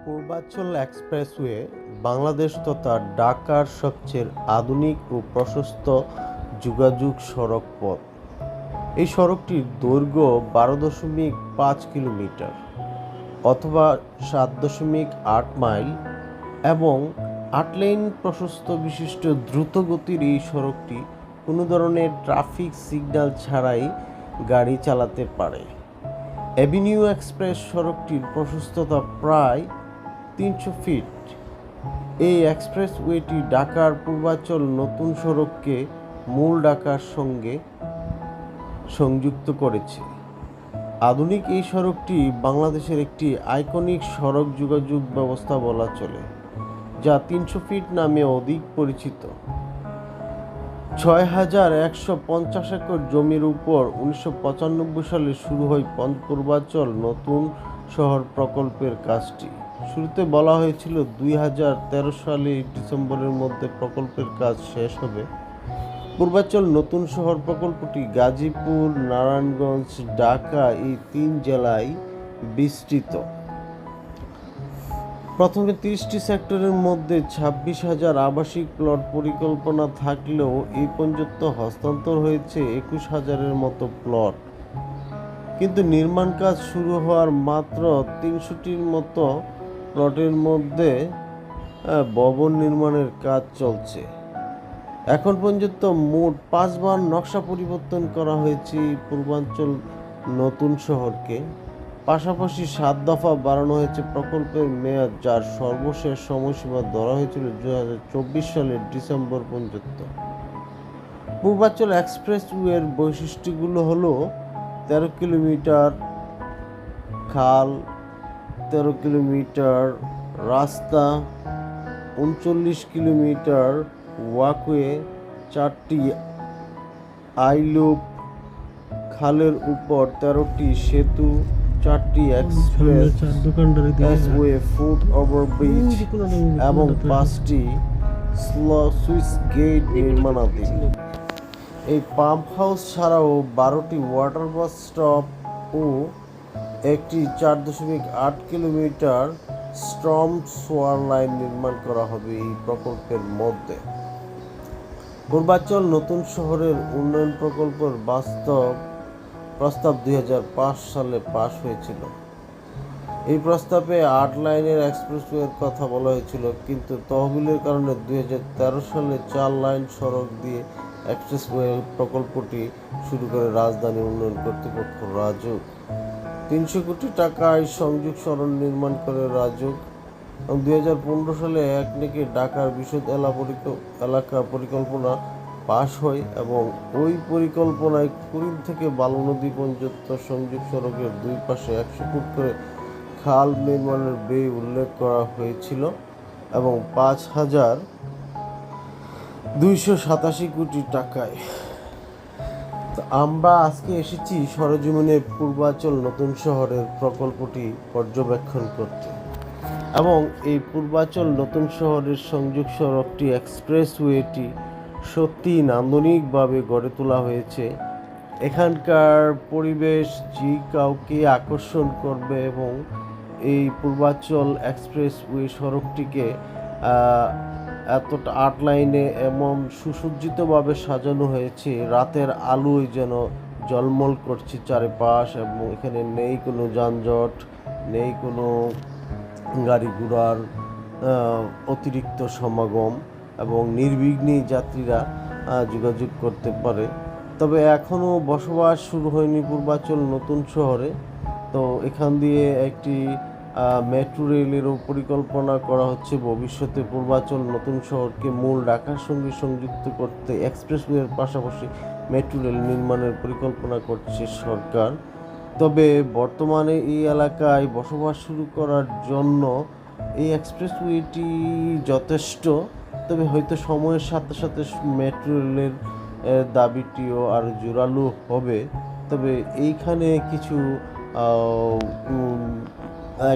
পূর্বাঞ্চল এক্সপ্রেসওয়ে বাংলাদেশ তথা ঢাকার সবচেয়ে আধুনিক ও প্রশস্ত যোগাযোগ সড়ক পথ। এই সড়কটির দৈর্ঘ্য 12.5 কিলোমিটার অথবা 7.8 মাইল এবং 8 লেন প্রশস্ত বিশিষ্ট দ্রুতগতির এই সড়কটি কোনো ধরনের ট্রাফিক সিগন্যাল ছাড়াই গাড়ি চালাতে পারে। অ্যাভিনিউ এক্সপ্রেস সড়কটির প্রশস্ততা প্রায় 300 ফিট। এই এক্সপ্রেসওয়েটি ঢাকার পূর্বাঞ্চল নতুন সড়ককে মূল ঢাকার সঙ্গে সংযুক্ত করেছে। আধুনিক এই সড়কটি বাংলাদেশের একটি আইকনিক সড়ক যোগাযোগ ব্যবস্থা বলা চলে, যা 300 ফিট নামে অধিক পরিচিত। 6,150 একর জমির উপর 1995 সালে শুরু হয় পূর্বাঞ্চল নতুন শহর প্রকল্পের কাজটি। শুরুতে বলা হয়েছিল 2013 সালে ডিসেম্বরের মধ্যে প্রকল্পের কাজ শেষ হবে। পূর্বাঞ্চল নতুন শহর প্রকল্পটি গাজীপুর, নারায়ণগঞ্জ, ঢাকা এই 3 জেলায় বিস্তৃত। প্রথমে 30টি সেক্টরের মধ্যে 26,000 আবাসিক প্লট পরিকল্পনা থাকলেও এই পর্যন্ত হস্তান্তর হয়েছে 21,000-এর মতো প্লট। কিন্তু নির্মাণ কাজ শুরু হওয়ার মাত্র 300টির মতো প্লটের মধ্যে ভবন নির্মাণের কাজ চলছে। এখন পর্যন্ত মোট 5 বার নকশা পরিবর্তন করা হয়েছে পূর্বাঞ্চল নতুন শহরকে। পাশাপাশি 7 দফা বাড়ানো হয়েছে প্রকল্পের মেয়াদ, যার সর্বশেষ সময়সীমা ধরা হয়েছিল 2024 সালের ডিসেম্বর পর্যন্ত। পূর্বাঞ্চল এক্সপ্রেসওয়ের বৈশিষ্ট্যগুলো হলো 13 কিলোমিটার খাল, 13 কিলোমিটার রাস্তা, 39 কিলোমিটার ওয়াকওয়ে, 4টি আইলুপ, খালের উপর 13টি সেতু, 4টি এক্সপ্রেসওয়ে ফুট ওভারব্রিজ এবং 5টি স্লুইস গেট নির্মাণাধীন। এই পাম্প হাউস ছাড়াও 12টি ওয়াটার বাস স্টপ ও একটি 4.8 কিলোমিটার স্টর্ম সোয়ার লাইন নির্মাণ করা হবে এই প্রকল্পের মধ্যে। পূর্বাঞ্চল নতুন শহরের উন্নয়ন প্রকল্পের প্রস্তাব 2005 সালে পাশ হয়েছিল। এই প্রস্তাবে 8 লাইনের এক্সপ্রেসওয়ের কথা বলা হয়েছিল, কিন্তু তহবিলের কারণে 2013 সালে 4 লাইন সড়ক দিয়ে এক্সপ্রেসওয়ে প্রকল্পটি শুরু করে রাজধানী উন্নয়ন কর্তৃপক্ষ রাজউক। 300 কোটি টাকায় সংযোগ সড়ক নির্মাণ করে রাজউক এবং 2015 সালে একনেকে ঢাকার বিশদ এলাকা পরিকল্পনা পাশ হয় এবং ওই পরিকল্পনায় কুড়িল থেকে বালু নদী পর্যন্ত সংযোগ সড়কের দুই পাশে 100 ফুট করে খাল নির্মাণের ব্যয় উল্লেখ করা হয়েছিল এবং 5,287 কোটি টাকায়। আমরা আজকে এসেছি সরেজমিনে পূর্বাঞ্চল নতুন শহরের প্রকল্পটি পর্যবেক্ষণ করতে এবং এই পূর্বাঞ্চল নতুন শহরের সংযোগ সড়কটি এক্সপ্রেসওয়েটি সত্যি নান্দনিকভাবে গড়ে তোলা হয়েছে। এখানকার পরিবেশ যে কাউকে আকর্ষণ করবে এবং এই পূর্বাঞ্চল এক্সপ্রেসওয়ে সড়কটিকে এতটা 8 লাইনে এমন সুসজ্জিতভাবে সাজানো হয়েছে, রাতের আলোয় যেন ঝলমল করছে চারিপাশ এবং এখানে নেই কোনো যানজট, নেই কোনো গাড়ি ঘোড়ার অতিরিক্ত সমাগম এবং নির্বিঘ্নে যাত্রীরা যোগাযোগ করতে পারে। তবে এখনও বসবাস শুরু হয়নি পূর্বাঞ্চল নতুন শহরে, তো এখান দিয়ে একটি মেট্রো রেলেরও পরিকল্পনা করা হচ্ছে ভবিষ্যতে। পূর্বাঞ্চল নতুন শহরকে মূল ঢাকার সঙ্গে সংযুক্ত করতে এক্সপ্রেসওয়ের পাশাপাশি মেট্রো রেল নির্মাণের পরিকল্পনা করছে সরকার। তবে বর্তমানে এই এলাকায় বসবাস শুরু করার জন্য এই এক্সপ্রেসওয়েটি যথেষ্ট, তবে হয়তো সময়ের সাথে সাথে মেট্রো রেলের দাবিটিও আর জোরালো হবে। তবে এইখানে কিছু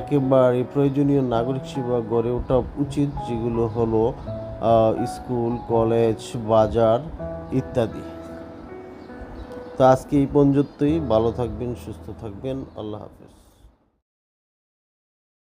একেবারে প্রয়োজনীয় নাগরিক সেবা গড়ে ওঠা উচিত, যেগুলো হলো স্কুল, কলেজ, বাজার ইত্যাদি। তো আজকে এই পর্যন্তই। ভালো থাকবেন, সুস্থ থাকবেন। আল্লাহ হাফেজ।